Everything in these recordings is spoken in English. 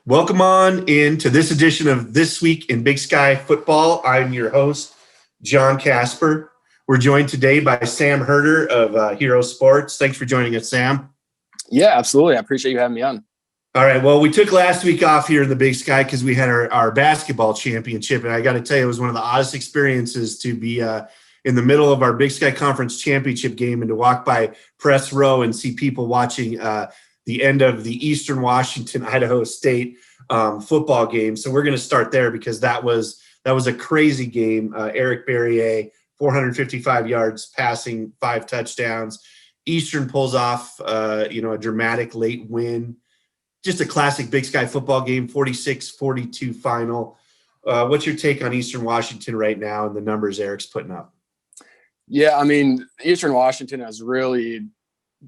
Welcome on into this edition of This Week in Big Sky Football. I'm your host, John Casper. We're joined today by Sam Herder of Hero Sports. Thanks for joining us, Sam. Yeah, absolutely. I appreciate you having me on. All right. Well, we took last week off here in the Big Sky because we had our basketball championship. And I got to tell you, it was one of the oddest experiences to be in the middle of our Big Sky Conference championship game and to walk by Press Row and see people watching the end of the Eastern Washington, Idaho State football game. So we're going to start there because that was a crazy game. Eric Barriere, 455 yards passing, 5 touchdowns. Eastern pulls off, a dramatic late win. Just a classic Big Sky football game, 46-42 final. What's your take on Eastern Washington right now and the numbers Eric's putting up? Yeah, I mean, Eastern Washington has really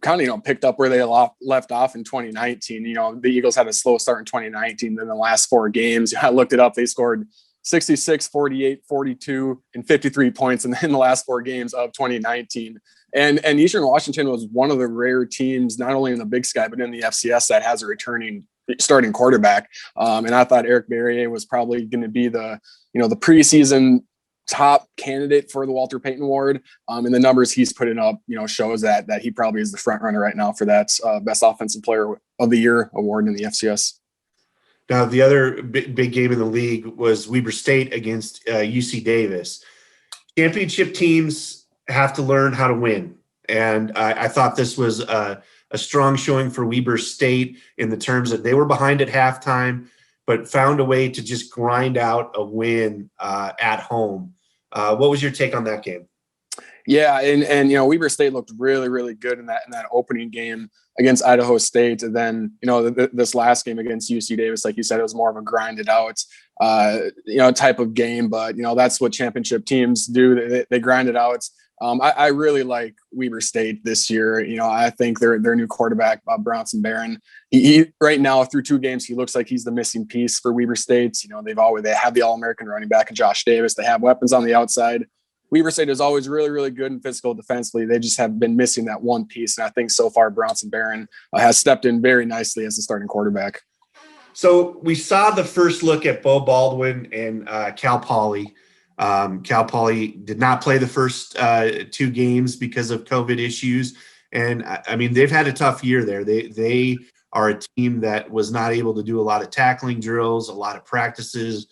kind of, picked up where they left off in 2019. The Eagles had a slow start in 2019. Then the last 4 games, I looked it up, they scored 66, 48, 42, and 53 points in the last 4 games of 2019. And Eastern Washington was one of the rare teams, not only in the Big Sky, but in the FCS that has a returning starting quarterback. And I thought Eric Barriere was probably going to be the preseason top candidate for the Walter Payton Award. And the numbers he's putting up, shows that he probably is the front runner right now for that best offensive player of the year award in the FCS. Now, the other big game in the league was Weber State against UC Davis. Championship teams have to learn how to win. And I thought this was a strong showing for Weber State in the terms that they were behind at halftime, but found a way to just grind out a win at home. What was your take on that game? Yeah, and Weber State looked really, really good in that opening game against Idaho State, and then this last game against UC Davis, like you said, it was more of a grinded out type of game. But that's what championship teams do; they grind it out. I really like Weber State this year. I think their new quarterback, Bronson Barron, he right now through 2 games, he looks like he's the missing piece for Weber State. They have the All-American running back in Josh Davis. They have weapons on the outside. Weber State is always really, really good and physical defensively. They just have been missing that one piece. And I think so far Bronson Barron has stepped in very nicely as the starting quarterback. So we saw the first look at Beau Baldwin and Cal Poly. Cal Poly did not play the first 2 games because of COVID issues. And I mean, they've had a tough year there. They are a team that was not able to do a lot of tackling drills, a lot of practices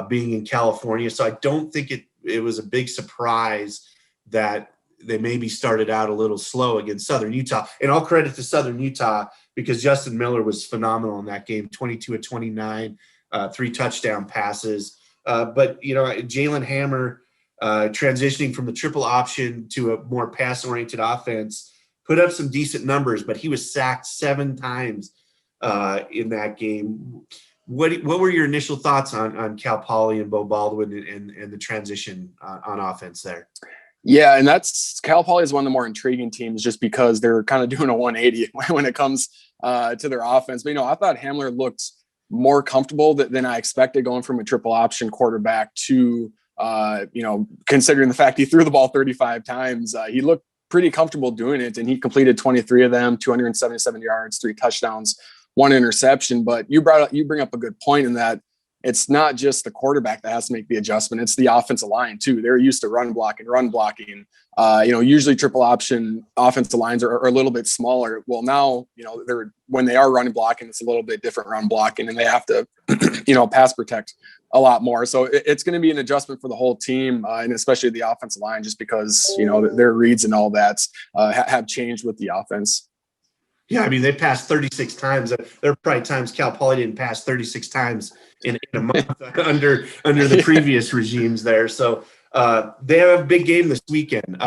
being in California. So I don't think it was a big surprise that they maybe started out a little slow against Southern Utah. And all credit to Southern Utah because Justin Miller was phenomenal in that game, 22 of 29, 3 touchdown passes. But Jalen Hammer transitioning from the triple option to a more pass-oriented offense put up some decent numbers, but he was sacked 7 times in that game. What were your initial thoughts on Cal Poly and Beau Baldwin and the transition on offense there? Yeah, and Cal Poly is one of the more intriguing teams just because they're kind of doing a 180 when it comes to their offense. But I thought Hamler looked more comfortable than I expected going from a triple option quarterback to considering the fact he threw the ball 35 times. He looked pretty comfortable doing it, and he completed 23 of them, 277 yards, 3 touchdowns, 1 interception. But you bring up a good point in that it's not just the quarterback that has to make the adjustment. It's the offensive line too. They're used to run blocking. Usually triple option offensive lines are a little bit smaller. Well, now, when they are running blocking, it's a little bit different run blocking, and they have to, pass protect a lot more. So it's going to be an adjustment for the whole team, and especially the offensive line, just because, their reads and all that have changed with the offense. Yeah, I mean, they passed 36 times. There are probably times Cal Poly didn't pass 36 times in a month under the previous regimes there. So they have a big game this weekend.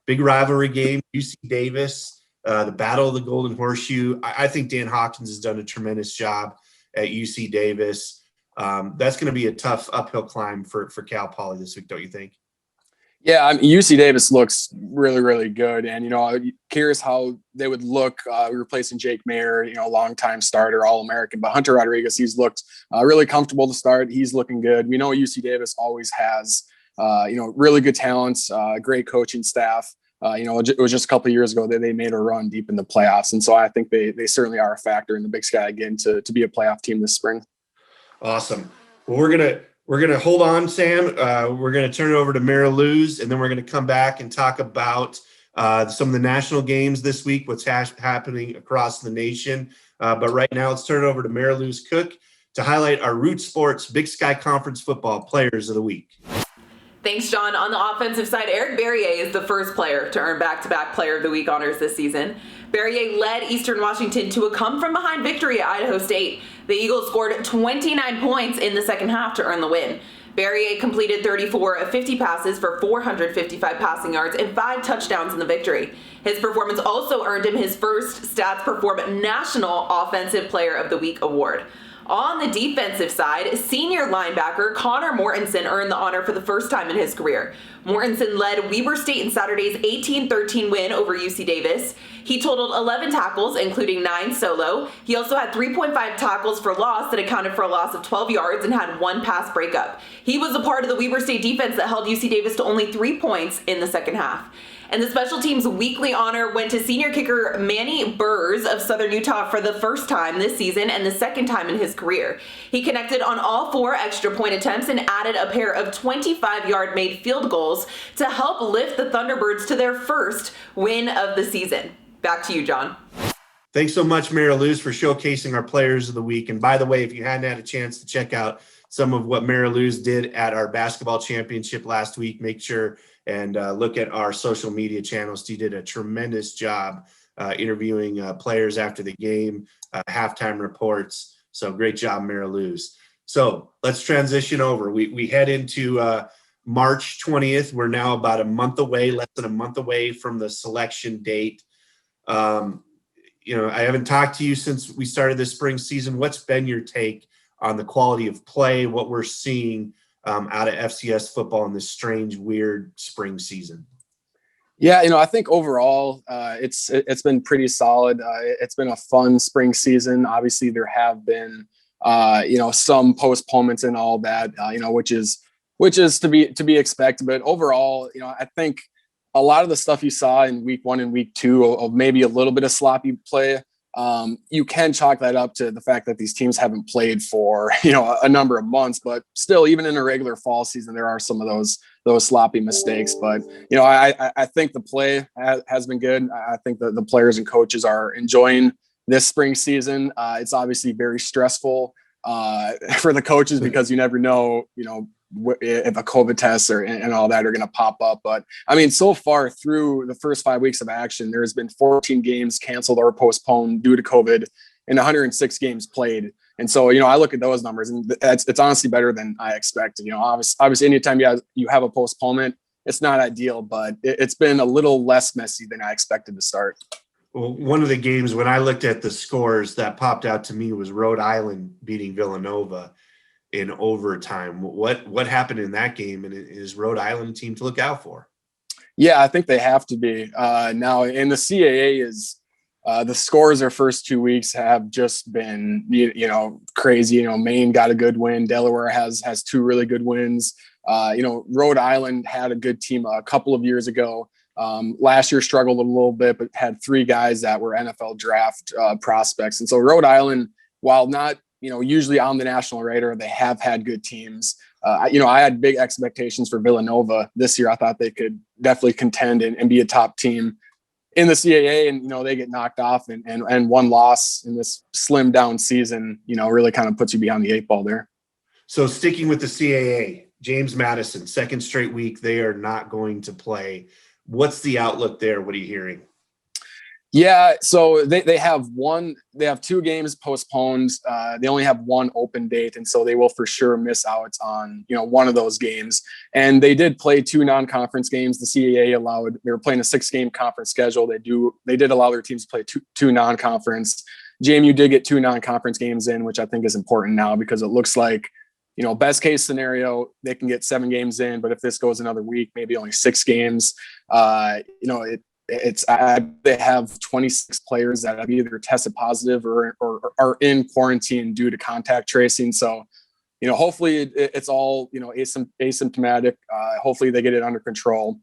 Big rivalry game, UC Davis, the Battle of the Golden Horseshoe. I think Dan Hawkins has done a tremendous job at UC Davis. That's going to be a tough uphill climb for Cal Poly this week, don't you think? Yeah, I mean, UC Davis looks really, really good. And, I'm curious how they would look replacing Jake Mayer, longtime starter, All-American. But Hunter Rodriguez, he's looked really comfortable to start. He's looking good. We know UC Davis always has, really good talents, great coaching staff. It was just a couple of years ago that they made a run deep in the playoffs. And so I think they certainly are a factor in the Big Sky again to be a playoff team this spring. Awesome. Well, we're gonna hold on, Sam. We're gonna turn it over to Mary Lou's, and then we're gonna come back and talk about some of the national games this week, what's happening across the nation. But right now, let's turn it over to Mary Lou's Cook to highlight our Root Sports Big Sky Conference football players of the week. Thanks, John. On the offensive side, Eric Barrier is the first player to earn back-to-back Player of the Week honors this season. Barrier led Eastern Washington to a come-from-behind victory at Idaho State. The Eagles scored 29 points in the second half to earn the win. Barrier completed 34 of 50 passes for 455 passing yards and 5 touchdowns in the victory. His performance also earned him his first Stats Perform National Offensive Player of the Week award. On the defensive side, senior linebacker Connor Mortensen earned the honor for the first time in his career. Mortensen led Weber State in Saturday's 18-13 win over UC Davis. He totaled 11 tackles, including 9 solo. He also had 3.5 tackles for loss that accounted for a loss of 12 yards and had 1 pass breakup. He was a part of the Weber State defense that held UC Davis to only 3 points in the second half. And the special teams weekly honor went to senior kicker Manny Burrs of Southern Utah for the first time this season and the second time in his career. He connected on all 4 extra point attempts and added a pair of 25-yard made field goals to help lift the Thunderbirds to their first win of the season. Back to you, John. Thanks so much, Mary Lou's, for showcasing our players of the week. And by the way, if you hadn't had a chance to check out some of what Mary Lou's did at our basketball championship last week, make sure and look at our social media channels. She did a tremendous job interviewing players after the game, halftime reports. So great job, Mary Lou's. So let's transition over. We head into March 20th. We're now about a month away, less than a month away from the selection date. I haven't talked to you since we started this spring season. What's been your take on the quality of play, what we're seeing out of FCS football in this strange, weird spring season? Yeah, I think overall it's been pretty solid. It's been a fun spring season. Obviously, there have been some postponements and all that, which is to be expected. But overall, I think a lot of the stuff you saw in week 1 and week 2 of maybe a little bit of sloppy play, you can chalk that up to the fact that these teams haven't played for a number of months. But still, even in a regular fall season, there are some of those sloppy mistakes. But I think the play has been good. I think the players and coaches are enjoying this spring season. It's obviously very stressful for the coaches because you never know if a COVID test and all that are going to pop up. But I mean, so far through the first 5 weeks of action, there has been 14 games canceled or postponed due to COVID and 106 games played. And so, I look at those numbers and it's honestly better than I expected. Obviously anytime you have a postponement, it's not ideal, but it's been a little less messy than I expected to start. Well, one of the games when I looked at the scores that popped out to me was Rhode Island beating Villanova in overtime. What happened in that game, and is Rhode Island a team to look out for? Yeah, I think they have to be. Now, in the CAA is the scores our first 2 weeks have just been crazy. Maine got a good win. Delaware has 2 really good wins. Rhode Island had a good team a couple of years ago. Last year struggled a little bit, but had 3 guys that were NFL draft prospects. And so Rhode Island, while not usually on the national radar, they have had good teams. I had big expectations for Villanova this year. I thought they could definitely contend and be a top team in the CAA, and they get knocked off and one loss in this slim down season, really kind of puts you behind the 8 ball there. So sticking with the CAA, James Madison, second straight week they are not going to play. What's the outlook there? What are you hearing? Yeah, so they have 2 games postponed. They only have 1 open date, and so they will for sure miss out on one of those games. And they did play 2 non-conference games. The CAA they were playing a 6-game conference schedule. They did allow their teams to play two non-conference. JMU did get 2 non-conference games in, which I think is important now because it looks like best case scenario they can get 7 games in, but if this goes another week, maybe only 6 games. They have 26 players that have either tested positive or are in quarantine due to contact tracing. So, hopefully it's all, asymptomatic. Hopefully they get it under control.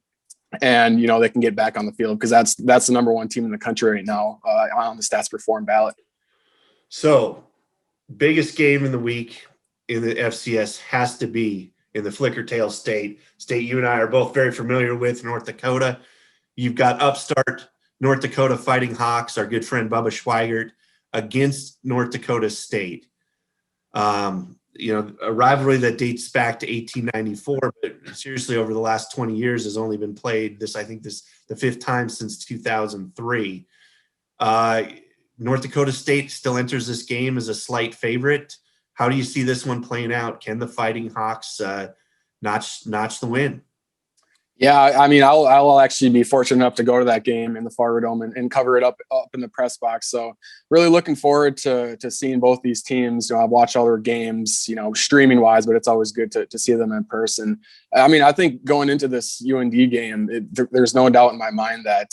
and they can get back on the field, because that's the number one team in the country right now on the Stats Perform ballot. So, biggest game in the week in the FCS has to be in the Flickertail state you and I are both very familiar with, North Dakota. You've got upstart North Dakota Fighting Hawks, our good friend Bubba Schweigert, against North Dakota State. A rivalry that dates back to 1894, but seriously, over the last 20 years has only been played the fifth time since 2003. North Dakota State still enters this game as a slight favorite. How do you see this one playing out? Can the Fighting Hawks notch the win? Yeah, I mean, I'll actually be fortunate enough to go to that game in the Fargo Dome and cover it up in the press box. So really looking forward to seeing both these teams. I've watched all their games, streaming wise, but it's always good to see them in person. I mean, I think going into this UND game, there's no doubt in my mind that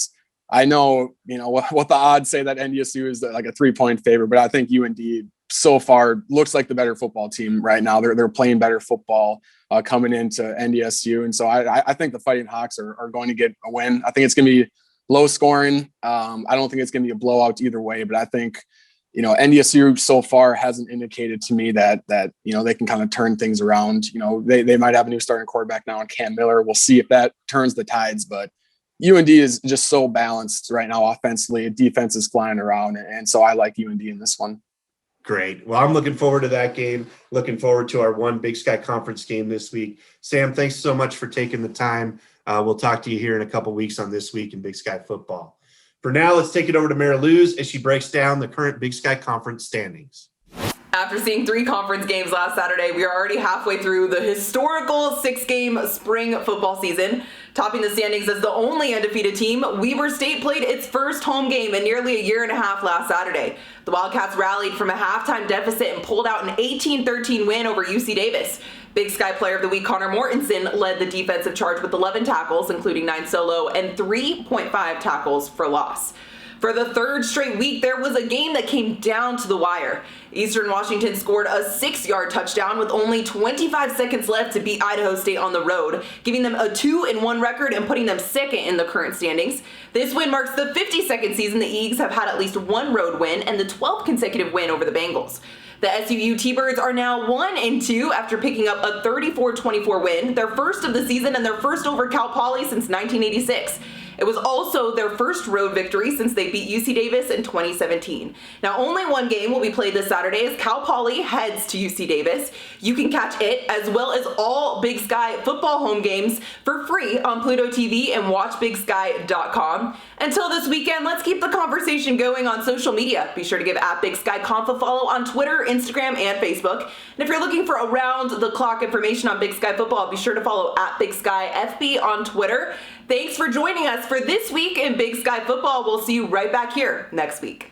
I know, what the odds say that NDSU is like a 3-point favorite, but I think UND so far looks like the better football team right now. They're playing better football coming into NDSU. And so I think the Fighting Hawks are going to get a win. I think it's going to be low scoring. I don't think it's going to be a blowout either way, but I think, NDSU so far hasn't indicated to me that they can kind of turn things around. They might have a new starting quarterback now in Cam Miller. We'll see if that turns the tides, but UND is just so balanced right now offensively. Defense is flying around. And so I like UND in this one. Great. Well, I'm looking forward to that game. Looking forward to our one Big Sky Conference game this week. Sam, thanks so much for taking the time. We'll talk to you here in a couple weeks on This Week in Big Sky Football. For now, let's take it over to Mary Luz as she breaks down the current Big Sky Conference standings. After seeing 3 conference games last Saturday, we are already halfway through the historical 6-game spring football season. Topping the standings as the only undefeated team, Weber State played its first home game in nearly a year and a half last Saturday. The Wildcats rallied from a halftime deficit and pulled out an 18-13 win over UC Davis. Big Sky Player of the Week Connor Mortensen led the defensive charge with 11 tackles, including 9 solo and 3.5 tackles for loss. For the third straight week, there was a game that came down to the wire. Eastern Washington scored a 6-yard touchdown with only 25 seconds left to beat Idaho State on the road, giving them a 2-1 record and putting them second in the current standings. This win marks the 52nd season the Eags have had at least one road win and the 12th consecutive win over the Bengals. The SUU T-Birds are now 1-2 after picking up a 34-24 win, their first of the season and their first over Cal Poly since 1986. It was also their first road victory since they beat UC Davis in 2017. Now, only one game will be played this Saturday as Cal Poly heads to UC Davis. You can catch it as well as all Big Sky football home games for free on Pluto TV and watchbigsky.com. Until this weekend, let's keep the conversation going on social media. Be sure to give @BigSkyConf a follow on Twitter, Instagram, and Facebook. And if you're looking for around-the-clock information on Big Sky football, be sure to follow @BigSkyFB on Twitter. Thanks for joining us for This Week in Big Sky Football. We'll see you right back here next week.